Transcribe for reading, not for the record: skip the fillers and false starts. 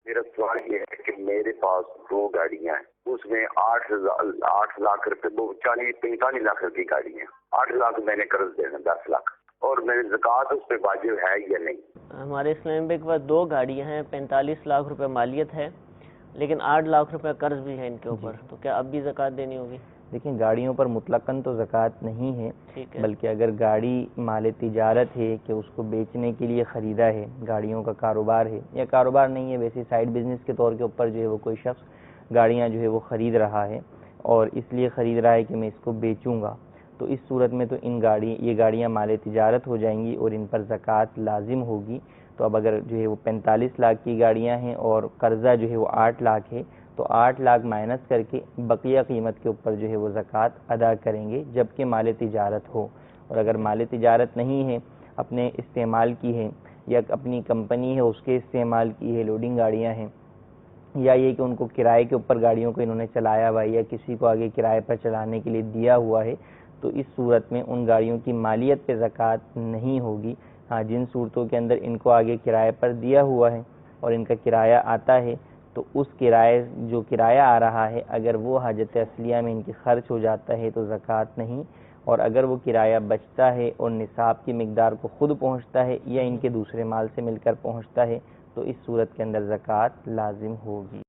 میرا سوال یہ ہے کہ میرے پاس 2 گاڑیاں ہیں، اس میں 8 لاکھ روپے 45 لاکھ روپے کی گاڑی ہیں، 8 لاکھ میں نے قرض دینا 10 لاکھ، اور میری زکوٰۃ اس پہ واجب ہے یا نہیں؟ ہمارے اسلام بینک کے پاس 2 گاڑیاں ہیں، 45 لاکھ روپے مالیت ہے، لیکن 8 لاکھ روپے قرض بھی ہے ان کے اوپر، تو کیا اب بھی زکوٰۃ دینی ہوگی؟ دیکھیں گاڑیوں پر مطلقاً تو زکوٰۃ نہیں ہے، بلکہ اگر گاڑی مال تجارت ہے کہ اس کو بیچنے کے لیے خریدا ہے، گاڑیوں کا کاروبار ہے یا کاروبار نہیں ہے ویسے سائیڈ بزنس کے طور کے اوپر جو ہے وہ کوئی شخص گاڑیاں جو ہے وہ خرید رہا ہے اور اس لیے خرید رہا ہے کہ میں اس کو بیچوں گا، تو اس صورت میں تو یہ گاڑیاں مال تجارت ہو جائیں گی اور ان پر زکوٰۃ لازم ہوگی۔ تو اب اگر جو ہے وہ 45 لاکھ کی گاڑیاں ہیں اور قرضہ جو ہے وہ 8 لاکھ ہے، تو 8 لاکھ مائنس کر کے بقیہ قیمت کے اوپر جو ہے وہ زکوٰۃ ادا کریں گے جبکہ مال تجارت ہو۔ اور اگر مال تجارت نہیں ہے، اپنے استعمال کی ہے یا اپنی کمپنی ہے اس کے استعمال کی ہے، لوڈنگ گاڑیاں ہیں، یا یہ کہ ان کو کرائے کے اوپر گاڑیوں کو انہوں نے چلایا ہوا ہے یا کسی کو آگے کرائے پر چلانے کے لیے دیا ہوا ہے، تو اس صورت میں ان گاڑیوں کی مالیت پہ زکوٰۃ نہیں ہوگی۔ ہاں، جن صورتوں کے اندر ان کو آگے کرائے پر دیا ہوا ہے اور ان کا کرایہ آتا ہے، تو اس جو کرایہ آ رہا ہے اگر وہ حاجت اصلیہ میں ان کی خرچ ہو جاتا ہے تو زکوٰۃ نہیں، اور اگر وہ کرایہ بچتا ہے اور نصاب کی مقدار کو خود پہنچتا ہے یا ان کے دوسرے مال سے مل کر پہنچتا ہے تو اس صورت کے اندر زکوٰۃ لازم ہوگی۔